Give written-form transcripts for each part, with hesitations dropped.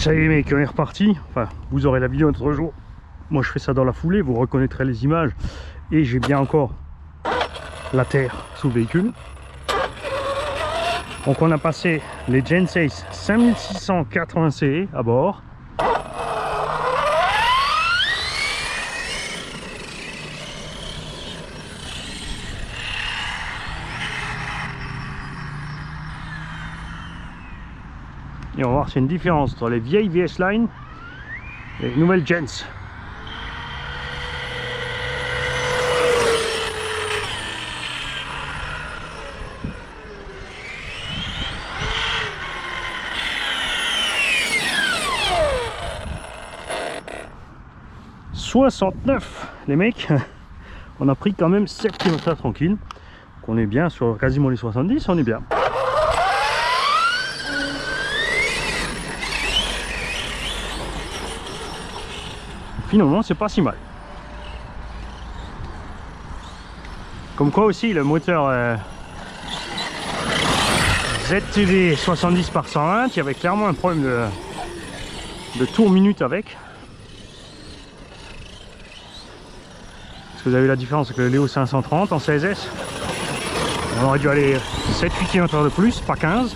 Ça y est mec, on est reparti. Enfin, vous aurez la vidéo un autre jour. Moi je fais ça dans la foulée, vous reconnaîtrez les images. Et j'ai bien encore la terre sous le véhicule. Donc on a passé les Gensace 5680 CE à bord. Et on va voir s'il y a une différence entre les vieilles VS Line et les nouvelles Gens. « 69 les mecs, on a pris quand même 7 km tranquille, qu'on est bien sur quasiment les 70, on est bien. Finalement c'est pas si mal. Comme quoi aussi le moteur ZTD 70 par 120, il y avait clairement un problème de tour minute avec. Parce que vous avez la différence avec le Léo 530 en 16S. On aurait dû aller 7-8 km de plus, pas 15.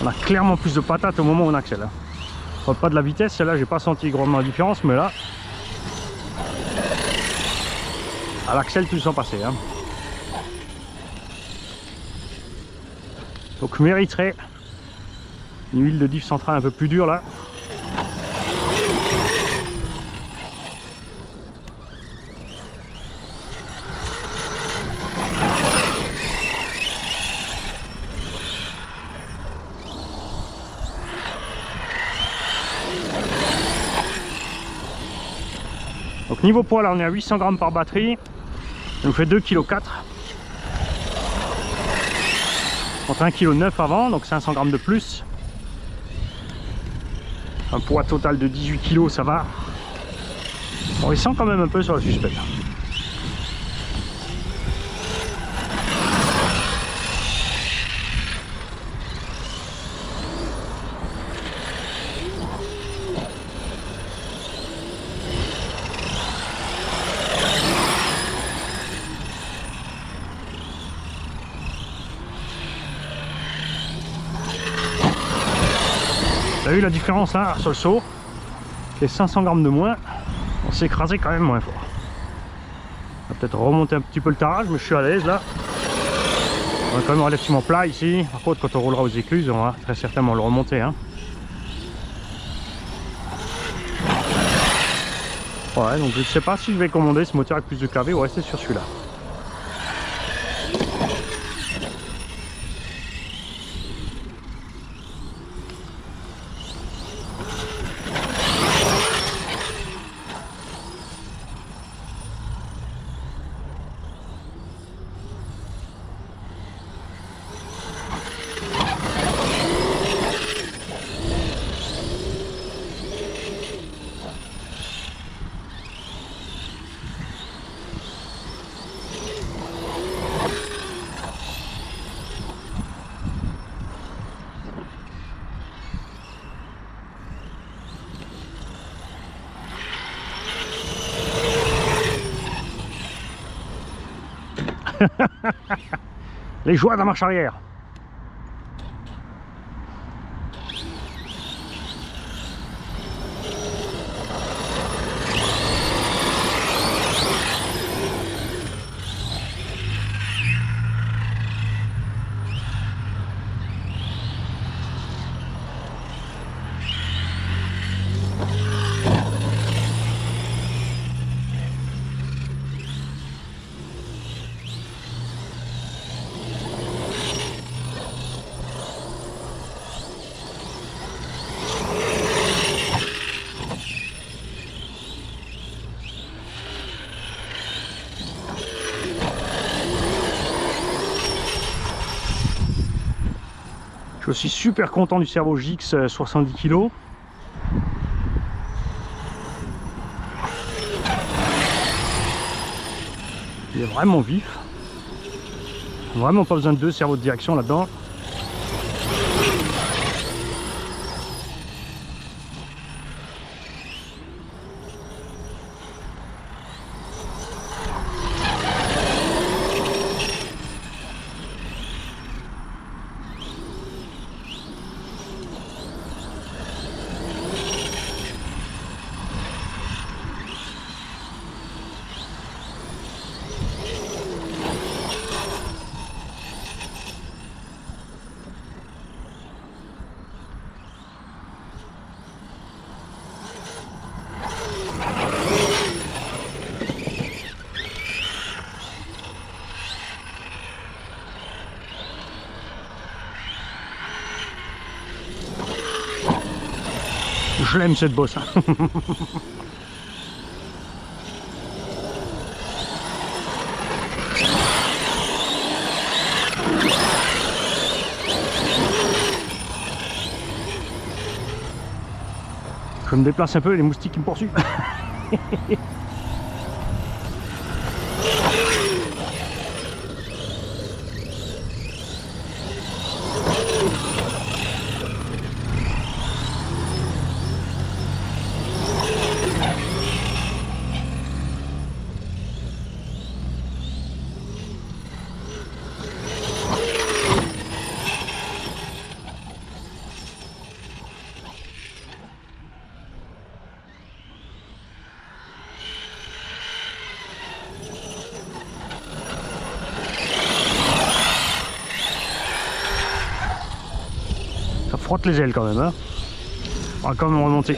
On a clairement plus de patates au moment où on accèle. Pas de la vitesse, celle-là j'ai pas senti grandement la différence, mais là à l'accel tout sans passer. Donc mériterait une huile de diff centrale un peu plus dure là. Donc niveau poids là on est à 800 grammes par batterie, ça nous fait 2,4 kg. Contre 1,9 kg avant, donc 500 grammes de plus. Un poids total de 18 kg, ça va. On sent quand même un peu sur le suspect. Vous avez vu la différence là sur le saut, les 500 grammes de moins, on s'est écrasé quand même moins fort. On va peut-être remonter un petit peu le tarage, mais je suis à l'aise là. On est quand même relativement plat ici. Par contre quand on roulera aux écluses, on va très certainement le remonter. Ouais, donc je ne sais pas si je vais commander ce moteur avec plus de kV ou rester sur celui-là. Les joies de la marche arrière. suis aussi super content du Servo GX 70 kg. Il est vraiment vif. Vraiment pas besoin de deux servos de direction là-dedans. Je l'aime cette bosse. Je me déplace un peu, les moustiques qui me poursuivent. Ça frotte les ailes quand même, hein. On va quand même remonter.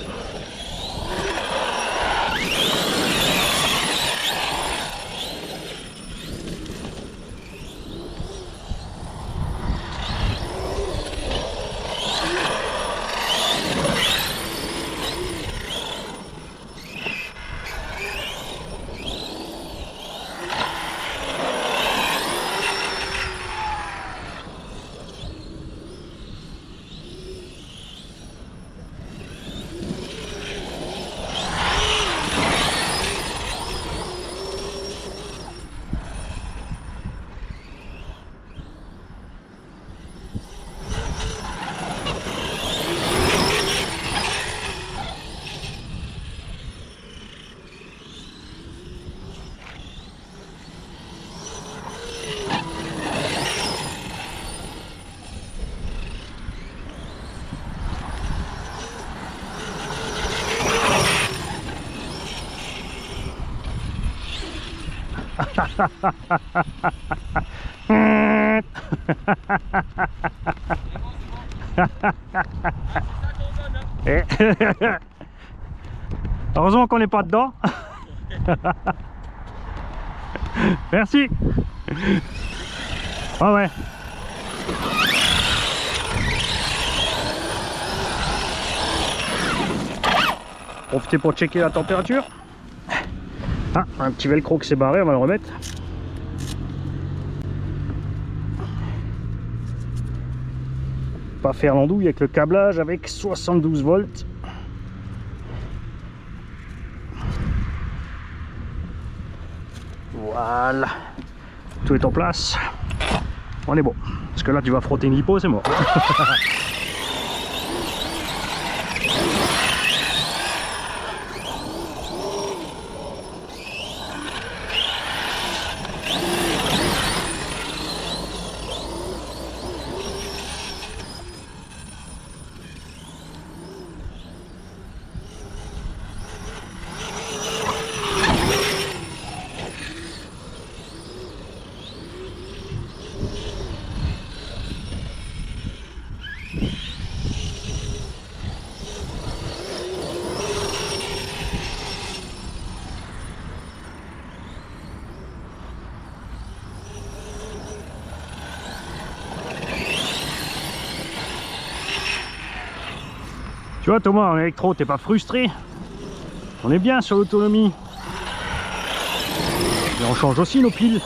Heureusement qu'on n'est pas dedans. Merci. Ah ouais. Profitez pour checker la température. Ah, un petit velcro qui s'est barré, on va le remettre. Pas faire l'andouille avec le câblage avec 72 volts. Voilà, tout est en place. On est bon. Parce que là, tu vas frotter une lipo, c'est mort. Tu vois Thomas, en électro, t'es pas frustré? On est bien sur l'autonomie. Et on change aussi nos piles.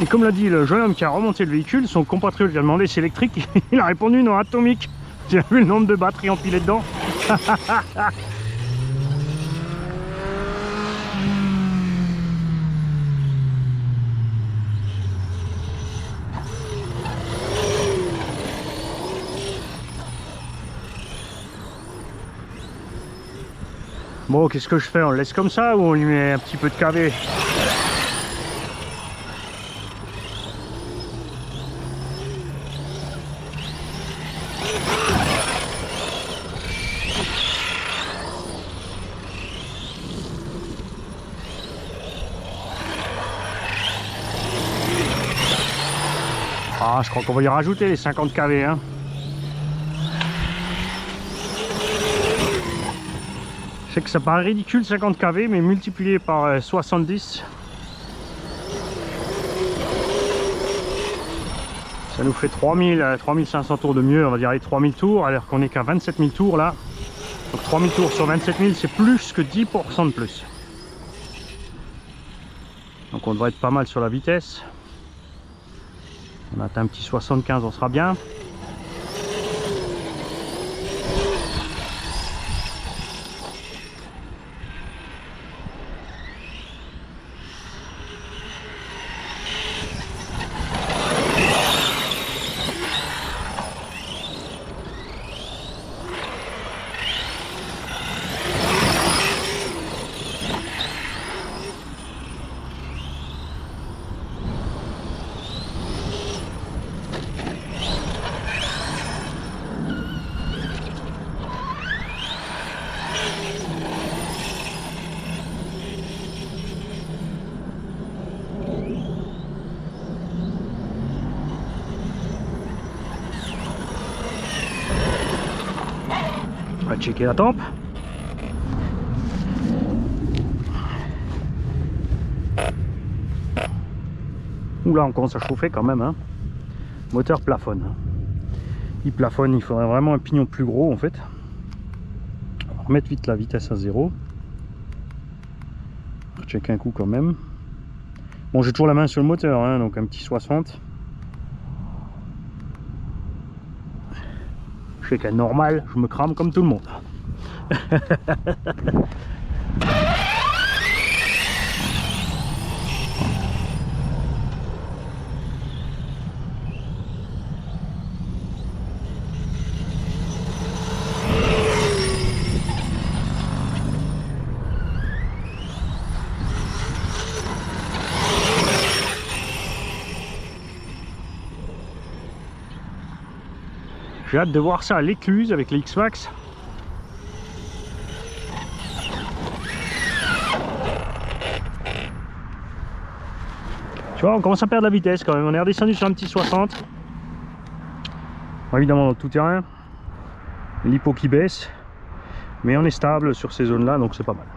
Et comme l'a dit le jeune homme qui a remonté le véhicule, son compatriote lui a demandé si c'est électrique, il a répondu non, atomique. Tu as vu le nombre de batteries empilées dedans? Bon, qu'est-ce que je fais? On le laisse comme ça ou on lui met un petit peu de KV? Ah, je crois qu'on va y rajouter les 50 kV, hein. Je sais que ça paraît ridicule 50 kV, mais multiplié par 70, ça nous fait 3500 tours de mieux, on va dire les 3000 tours, alors qu'on est qu'à 27 000 tours là. Donc 3000 tours sur 27 000, c'est plus que 10% de plus. Donc on devrait être pas mal sur la vitesse. On atteint un petit 75, on sera bien. On va checker la tempe. Oula, on commence à chauffer quand même, hein. Moteur plafonne. Il plafonne, il faudrait vraiment un pignon plus gros en fait. On va remettre vite la vitesse à 0. On va checker un coup quand même. Bon, j'ai toujours la main sur le moteur, hein, donc un petit 60. Je sais qu'à normal, je me crame comme tout le monde. J'ai hâte de voir ça à l'écluse avec les X-Max. Tu vois, on commence à perdre la vitesse quand même. On est redescendu sur un petit 60. Bon, évidemment dans le tout terrain. L'hypo qui baisse. Mais on est stable sur ces zones-là, donc c'est pas mal.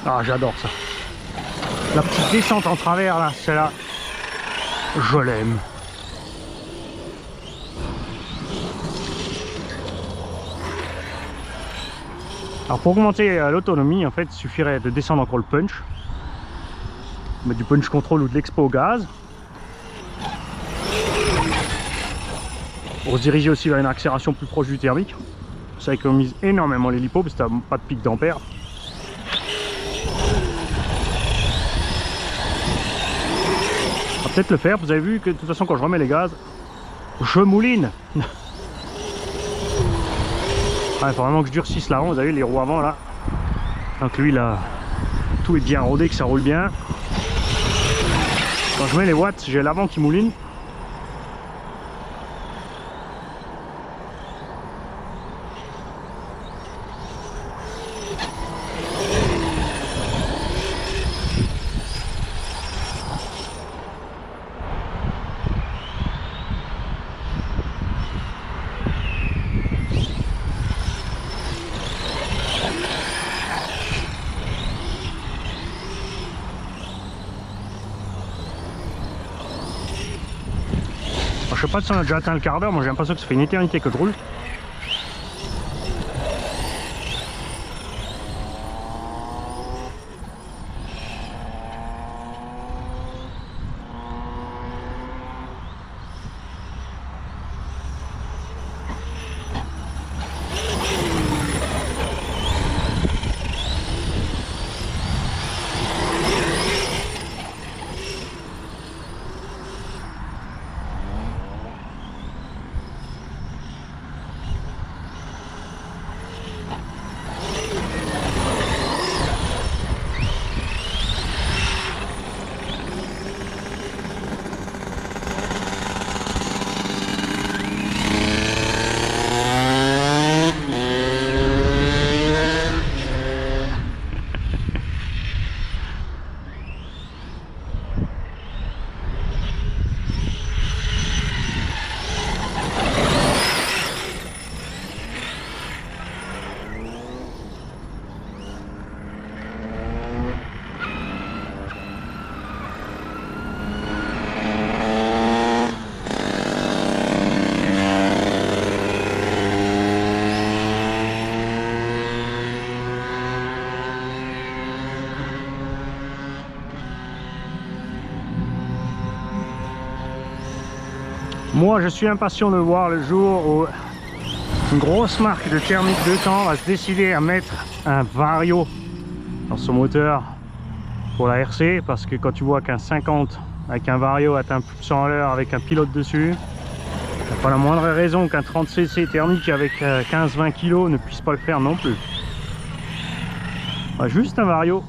Ah, j'adore ça. La petite descente en travers là, celle-là, je l'aime. Alors pour augmenter l'autonomie, en fait, il suffirait de descendre encore le punch. Mettre du punch control ou de l'expo au gaz. Pour se diriger aussi vers une accélération plus proche du thermique. Ça économise énormément les lipos parce que t'as pas de pic d'ampère. On va peut-être le faire, vous avez vu que de toute façon quand je remets les gaz, je mouline. il faut vraiment que je durcisse la ronde. Vous avez vu les roues avant là. Donc lui là, tout est bien rodé, que ça roule bien. Quand je mets les watts, j'ai l'avant qui mouline. Je sais pas si on a déjà atteint le quart d'heure, moi j'ai l'impression que ça fait une éternité que je roule. Moi je suis impatient de voir le jour où une grosse marque de thermique de temps va se décider à mettre un Vario dans son moteur pour la RC, parce que quand tu vois qu'un 50 avec un Vario atteint plus de 100 à l'heure avec un pilote dessus, il n'y a pas la moindre raison qu'un 30cc thermique avec 15-20 kg ne puisse pas le faire non plus. Ouais, juste un Vario.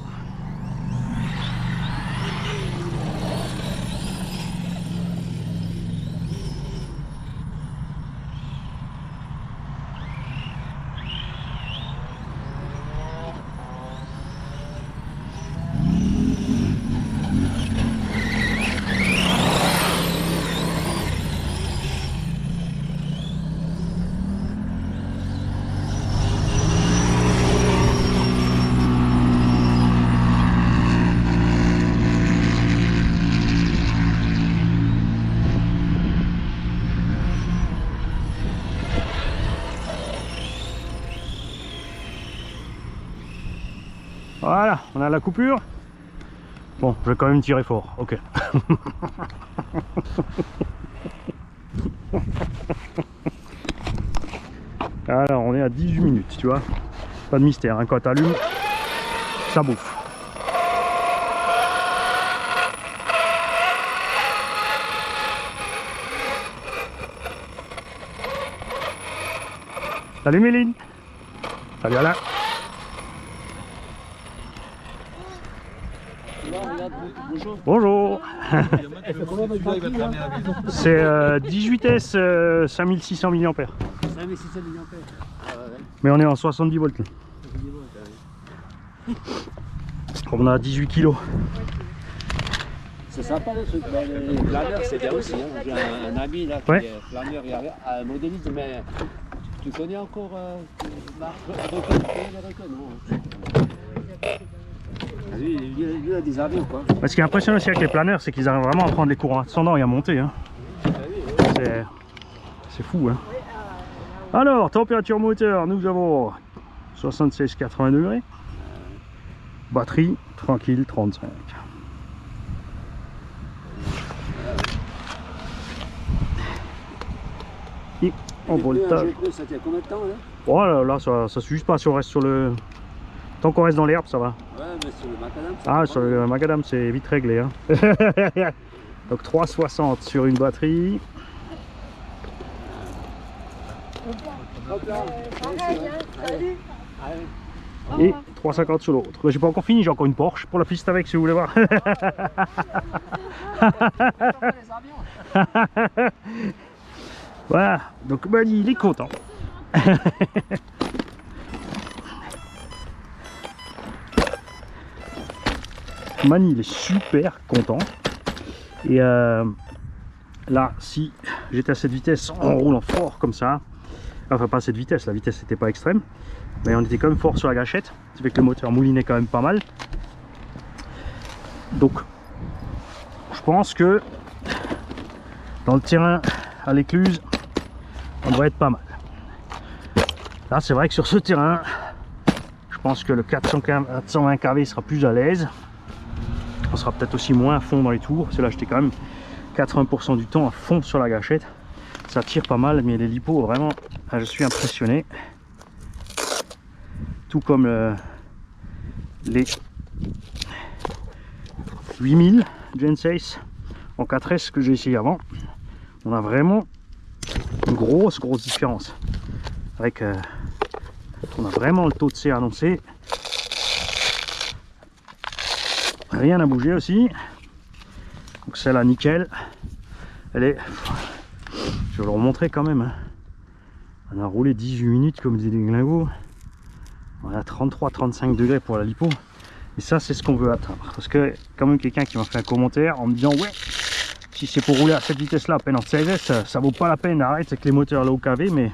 Voilà, on a la coupure. Bon, je vais quand même tirer fort, ok. Alors, on est à 18 minutes, tu vois. Pas de mystère, hein. Quand tu allumes, ça bouffe. Salut Méline. Salut Alain. Bonjour. C'est 18S 5600 mAh. 5600 mAh. Mais on est en 70 volts. On a 18 kg. C'est sympa le truc. Les planeurs, c'est bien aussi. Hein. J'ai un ami là qui est planeur, il modélise, mais tu connais encore Marc Recon, non? Lui, il a des avions quoi. Ce qui est impressionnant aussi avec les planeurs, c'est qu'ils arrivent vraiment à prendre les courants ascendants et à monter. Hein. C'est fou. Hein. Alors, température moteur, nous avons 76-80 degrés. Batterie, tranquille, 35. Et en voltage. Ça tient combien de temps là? Oh là, ça suffit pas si on reste sur le... Tant qu'on reste dans l'herbe, ça va. Ouais, mais sur le macadam, ah, sur le macadam, c'est vite réglé. Hein. Donc 3,60 sur une batterie. Hop là. Pareil, hein. Salut. Allez. Et 3,50 sur l'autre. J'ai pas encore fini, j'ai encore une Porsche pour la piste avec si vous voulez voir. Voilà, donc Mani il est content. Mani il est super content. Et là, si j'étais à cette vitesse en roulant fort comme ça, enfin pas à cette vitesse, la vitesse n'était pas extrême, mais on était quand même fort sur la gâchette, ça fait que le moteur moulinait quand même pas mal. Donc je pense que dans le terrain à l'écluse, on devrait être pas mal. Là c'est vrai que sur ce terrain, je pense que le 420 kV sera plus à l'aise. On sera peut-être aussi moins à fond dans les tours, parce que là j'étais quand même 80% du temps à fond sur la gâchette. Ça tire pas mal, mais les lipos vraiment, je suis impressionné. Tout comme les 8000 Gen 6 en 4S que j'ai essayé avant. On a vraiment une grosse différence. Avec on a vraiment le taux de C annoncé. Rien à bouger aussi. Donc celle-là nickel. Elle est, je vais vous remontrer quand même, hein. On a roulé 18 minutes comme des déglingos. On a 33-35 degrés pour la lipo. Et ça c'est ce qu'on veut atteindre. Parce que quand même quelqu'un qui m'a fait un commentaire en me disant ouais, si c'est pour rouler à cette vitesse là à peine en 16S, ça vaut pas la peine, arrête avec les moteurs low KV. Mais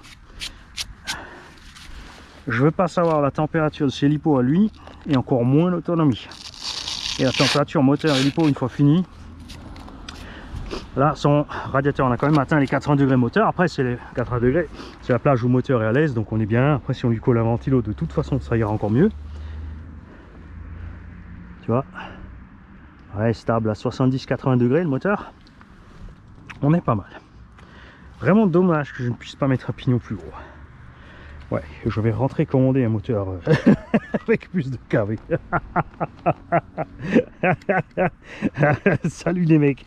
je veux pas savoir la température de ces lipos à lui et encore moins l'autonomie. Et la température moteur et lipo une fois fini. Là son radiateur, on a quand même atteint les 80 degrés moteur. Après c'est les 80 degrés, c'est la plage où le moteur est à l'aise, donc on est bien. Après si on lui colle un ventilo, de toute façon ça ira encore mieux. Tu vois, ouais, stable à 70-80 degrés le moteur. On est pas mal. Vraiment dommage que je ne puisse pas mettre un pignon plus gros. Ouais, je vais rentrer commander un moteur avec plus de KV. Salut les mecs.